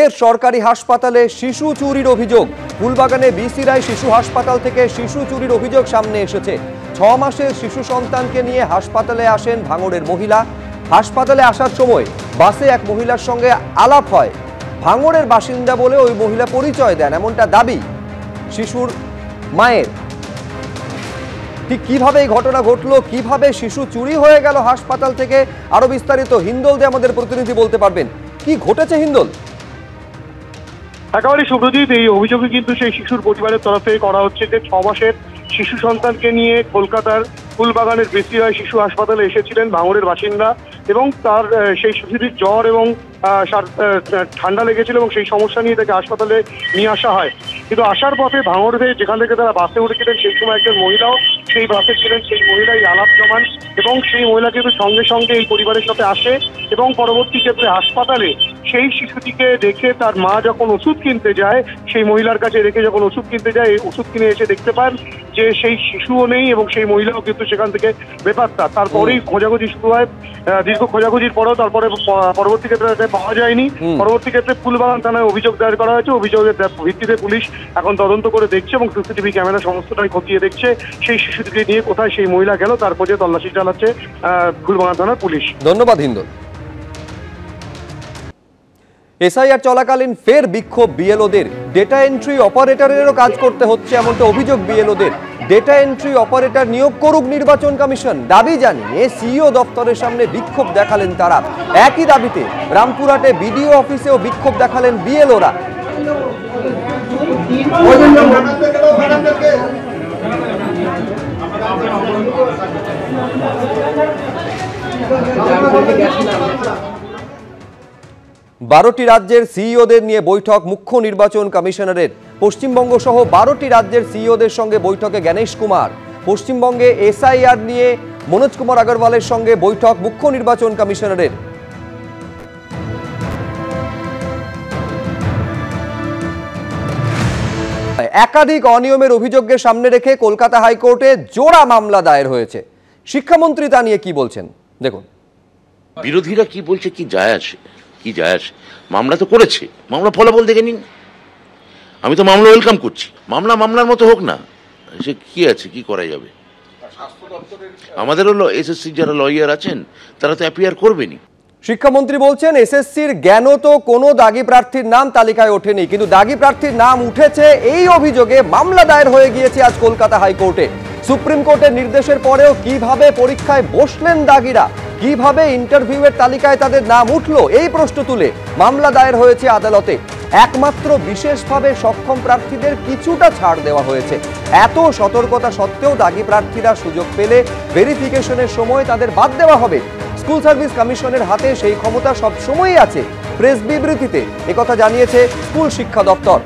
ফের সরকারি হাসপাতালে শিশু চুরির অভিযোগ। ফুলবাগানে বিসি রায় শিশু হাসপাতাল থেকে শিশু চুরির অভিযোগ সামনে এসেছে। 6 মাসের শিশু সন্তানকে নিয়ে হাসপাতালে আসেন ভাঙড়ের মহিলা। হাসপাতালে আসার সময় বাসে এক মহিলার সঙ্গে আলাপ হয়। ভাঙড়ের বাসিন্দা বলে ওই মহিলা পরিচয় দেন, এমনটা দাবি শিশুর মায়ের। ঠিক কিভাবে এই ঘটনা ঘটলো, কিভাবে শিশু চুরি হয়ে গেল হাসপাতাল থেকে, আরো বিস্তারিত হিন্দল দে আমাদের প্রতিনিধি বলতে পারবেন। কি ঘটেছে হিন্দল? একেবারে শুভ্রজিৎ, এই অভিযোগে কিন্তু সেই শিশুর পরিবারের তরফ থেকে করা হচ্ছে যে 6 মাসের শিশু সন্তানকে নিয়ে কলকাতার ফুলবাগানের বিসি রায় শিশু হাসপাতালে এসেছিলেন ভাঙড়ের বাসিন্দা এবং তার সেই শিশুটির জ্বর এবং ঠান্ডা লেগেছিল এবং সেই সমস্যা নিয়ে তাকে হাসপাতালে নিয়ে আসা হয়। কিন্তু আসার পথে ভাঙড় থেকে যেখান থেকে তারা বাসে উঠেছিলেন সেই সময় একজন মহিলাও সেই বাসে ছিলেন। সেই মহিলাই আলাপ জমান এবং সেই মহিলা কিন্তু সঙ্গে সঙ্গে এই পরিবারের সাথে আসে এবং পরবর্তী ক্ষেত্রে হাসপাতালে সেই শিশুটিকে দেখে তার মা যখন ওষুধ কিনতে যায়, সেই মহিলার কাছে রেখে যখন ওষুধ কিনতে যায়, এই ওষুধ কিনে এসে দেখতে পান যে সেই শিশুও নেই এবং সেই মহিলাও কিন্তু সেখান থেকে বেপাত্তা। তারপরেই খোঁজাখুঁজি শুরু হয়। দীর্ঘ খোঁজাখুঁজির পরেও তারপরে পরবর্তী ক্ষেত্রে তাকে পাওয়া যায়নি। পরবর্তী ক্ষেত্রে ফুলবাগান থানায় অভিযোগ দায়ের করা হয়েছে। অভিযোগের ভিত্তিতে পুলিশ এখন তদন্ত করে দেখছে এবং সিসিটিভি ক্যামেরা সমস্তটাই খতিয়ে দেখছে সেই শিশুটিকে নিয়ে কোথায় সেই মহিলা গেল তার খোঁজে তল্লাশি চালাচ্ছে ফুলবাগান থানার পুলিশ। ধন্যবাদ হিন্দল। এসআইআর চলাকালীন ফের বিক্ষোভ বিএলওদের। ডেটা এন্ট্রি অপারেটরেরও কাজ করতে হচ্ছে এমনটা অভিযোগ বিএলওদের। ডেটা এন্ট্রি অপারেটর নিয়োগ করুক নির্বাচন কমিশন, দাবি জানিয়ে সিইও দপ্তরের সামনে বিক্ষোভ দেখালেন তারা। একই দাবিতে রামপুরহাটে বিডিও অফিসেও বিক্ষোভ দেখালেন বিএলওরা। বারোটি রাজ্যের সিইওদের নিয়ে বৈঠক মুখ্য নির্বাচন কমিশনারের। পশ্চিমবঙ্গ সহ 12টি রাজ্যের সিইওদের সঙ্গে বৈঠকে গণেশ কুমার। পশ্চিমবঙ্গে এসআইআর নিয়ে মনোজ কুমার আগরওয়ালের সঙ্গে বৈঠক মুখ্য নির্বাচন কমিশনারের। একাধিক অনিয়মের অভিযোগকে সামনে রেখে কলকাতা হাইকোর্টে জোড়া মামলা দায়ের হয়েছে। শিক্ষামন্ত্রী তা নিয়ে কি বলছেন দেখুন। বিরোধীরা কি বলছে কি যায় আসে, মামলা তো করেছে, মামলা ফলাফল দেখে নিন। আমি তো মামলা ওয়েলকাম করছি, মামলা মামলার মতো হোক না, সে কি আছে, কি করা যাবে। আমাদেরও এসএসসি যারা লয়ার আছেন তারা তো অ্যাপিয়ার করবেনি। শিক্ষামন্ত্রী বলছেন এসএসসির জ্ঞান তো কোনো দাগি প্রার্থীর নাম তালিকায় ওঠেনি, কিন্তু দাগি প্রার্থীর নাম উঠেছে এই অভিযোগে মামলা দায়ের হয়ে গিয়েছে আজ কলকাতা হাইকোর্টে। সুপ্রিম কোর্টের নির্দেশের পরেও কিভাবে পরীক্ষায় বসলেন দাগিরা, কিভাবে ইন্টারভিউয়ের তালিকায় তাদের নাম উঠলো, এই প্রশ্ন তুলে মামলা দায়ের হয়েছে আদালতে। একমাত্র বিশেষভাবে সক্ষম প্রার্থীদের কিছুটা ছাড় দেওয়া হয়েছে। এত সতর্কতা সত্ত্বেও দাগি প্রার্থীরা সুযোগ পেলে ভেরিফিকেশনের সময় তাদের বাদ দেওয়া হবে। স্কুল সার্ভিস কমিশনের হাতে সেই ক্ষমতা সব সময়ই আছে। প্রেস বিবৃতিতে একথা জানিয়েছে স্কুল শিক্ষা দপ্তর।